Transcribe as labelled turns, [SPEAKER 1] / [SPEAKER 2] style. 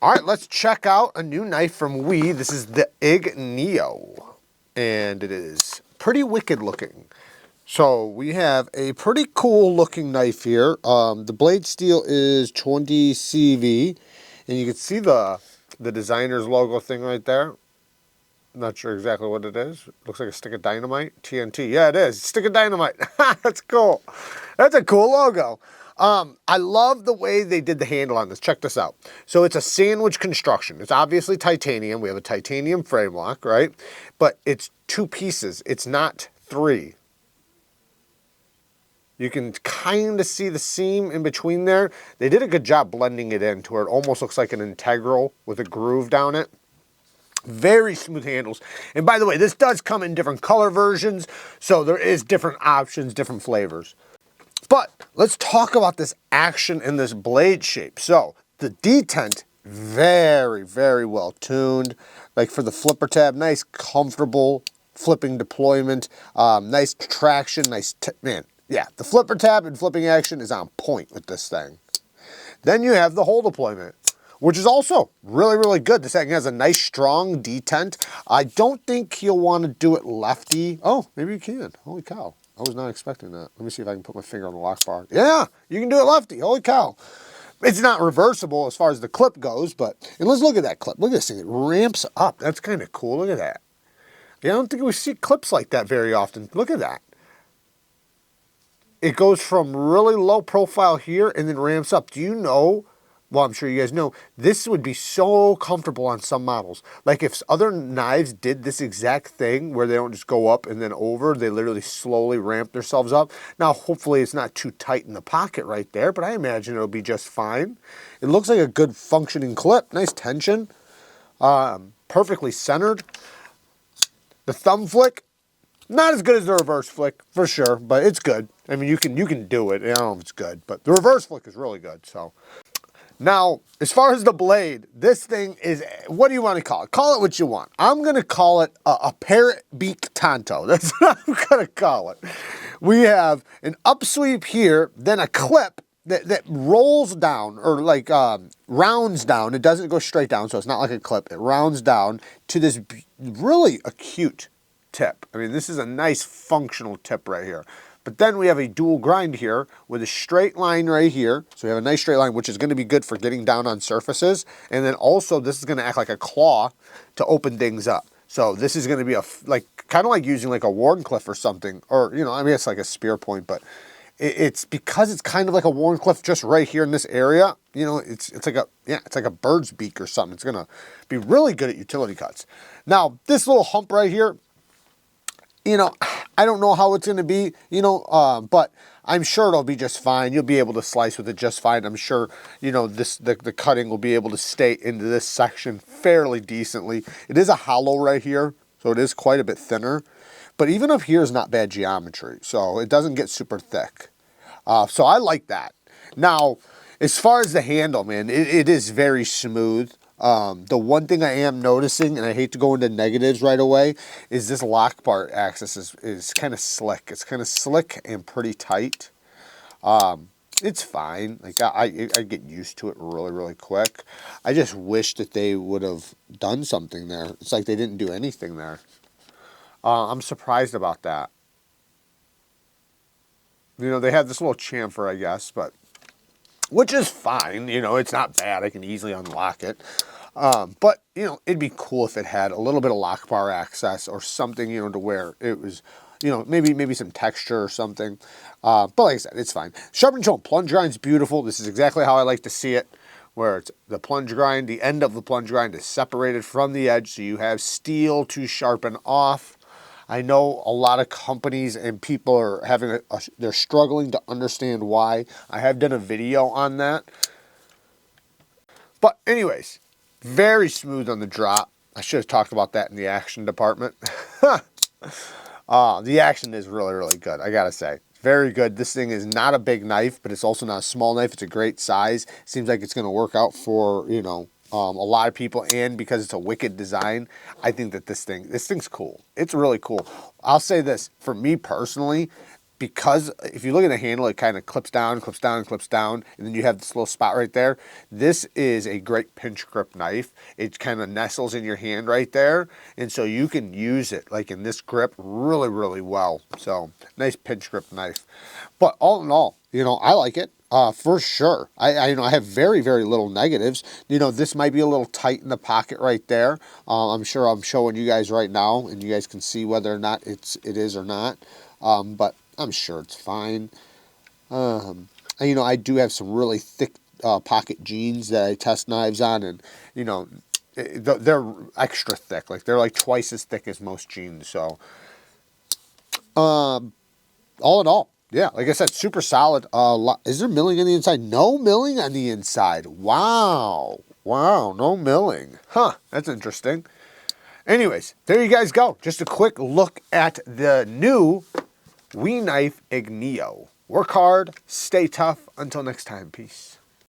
[SPEAKER 1] All right, let's check out a new knife from WE. This is the IGNIO, and it is pretty wicked looking. So we have a pretty cool looking knife here. The blade steel is 20 CV, and you can see the designer's logo thing right there. Not sure exactly what it is. Looks like a stick of dynamite. TNT. Yeah, it is. Stick of dynamite. That's cool. That's a cool logo. I love the way they did the handle on this. Check this out. So it's a sandwich construction. It's obviously titanium. We have a titanium frame lock, right? But it's 2 pieces. It's not 3. You can kind of see the seam in between there. They did a good job blending it in to where it almost looks like an integral with a groove down it. Very smooth handles. And by the way, this does come in different color versions, so there is different options, different flavors. But let's talk about this action in this blade shape. So the detent, very, very well tuned. Like for the flipper tab, nice, comfortable flipping deployment, nice traction, man. Yeah, the flipper tab and flipping action is on point with this thing. Then you have the hole deployment, which is also really, really good. This thing has a nice, strong detent. I don't think you'll want to do it lefty. Oh, maybe you can. Holy cow. I was not expecting that. Let me see if I can put my finger on the lock bar. Yeah, you can do it lefty. Holy cow. It's not reversible as far as the clip goes, but, and let's look at that clip. Look at this thing. It ramps up. That's kind of cool. Look at that. Yeah, I don't think we see clips like that very often. Look at that. It goes from really low profile here and then ramps up. Do you know, well, I'm sure you guys know, this would be so comfortable on some models. Like if other knives did this exact thing where they don't just go up and then over, they literally slowly ramp themselves up. Now, hopefully it's not too tight in the pocket right there, but I imagine it'll be just fine. It looks like a good functioning clip. Nice tension. Perfectly centered. The thumb flick, not as good as the reverse flick, for sure, but it's good. I mean, you can do it. I don't know if it's good, but the reverse flick is really good, so. Now, as far as the blade, this thing is, what do you want to call it? Call it what you want. I'm going to call it a parrot beak tanto. That's what I'm going to call it. We have an upsweep here, then a clip that rolls down, or like rounds down. It doesn't go straight down, so it's not like a clip. It rounds down to this really acute tip. I mean, this is a nice functional tip right here. But then we have a dual grind here with a straight line right here. So we have a nice straight line, which is going to be good for getting down on surfaces. And then also this is going to act like a claw to open things up. So this is going to be kind of like using like a Wharncliffe or something, or, you know, I mean, it's like a spear point, but it's because it's kind of like a Wharncliffe just right here in this area. You know, it's like a bird's beak or something. It's going to be really good at utility cuts. Now, this little hump right here, you know, I don't know how it's going to be, you know, but I'm sure it'll be just fine. You'll be able to slice with it just fine. I'm sure, you know, the cutting will be able to stay into this section fairly decently. It is a hollow right here, so it is quite a bit thinner. But even up here is not bad geometry, so it doesn't get super thick. So I like that. Now, as far as the handle, man, it is very smooth. The one thing I am noticing, and I hate to go into negatives right away, is this lock bar axis is kind of slick. It's kind of slick and pretty tight. It's fine. Like I get used to it really, really quick. I just wish that they would have done something there. It's like they didn't do anything there. I'm surprised about that. You know, they have this little chamfer, I guess, but which is fine. You know, it's not bad. I can easily unlock it. But, you know, it'd be cool if it had a little bit of lock bar access or something, you know, to where it was, you know, maybe some texture or something. But like I said, it's fine. Sharpen tone, plunge grind's beautiful. This is exactly how I like to see it, where it's the plunge grind, the end of the plunge grind is separated from the edge, so you have steel to sharpen off. I know a lot of companies and people are having they're struggling to understand why. I have done a video on that. But anyways, very smooth on the drop. I should have talked about that in the action department. The action is really, really good, I gotta say. Very good. This thing is not a big knife, but it's also not a small knife. It's a great size. Seems like it's going to work out for, you know, a lot of people, and because it's a wicked design, I think that this thing's cool. It's really cool. I'll say this, for me personally, because if you look at the handle, it kind of clips down, clips down, clips down, and then you have this little spot right there. This is a great pinch grip knife. It kind of nestles in your hand right there, and so you can use it like in this grip really, really well. So nice pinch grip knife. But all in all, you know, I like it. For sure. I know I have very, very little negatives. You know, this might be a little tight in the pocket right there. I'm sure I'm showing you guys right now, and you guys can see whether or not it is or not. But I'm sure it's fine. And, you know, I do have some really thick pocket jeans that I test knives on, and, you know, they're extra thick. Like, they're like twice as thick as most jeans. So, all in all, yeah, like I said, super solid. Is there milling on the inside? No milling on the inside. Wow. Wow, no milling. Huh, that's interesting. Anyways, there you guys go. Just a quick look at the new WE Knife IGNIO. Work hard, stay tough. Until next time, peace.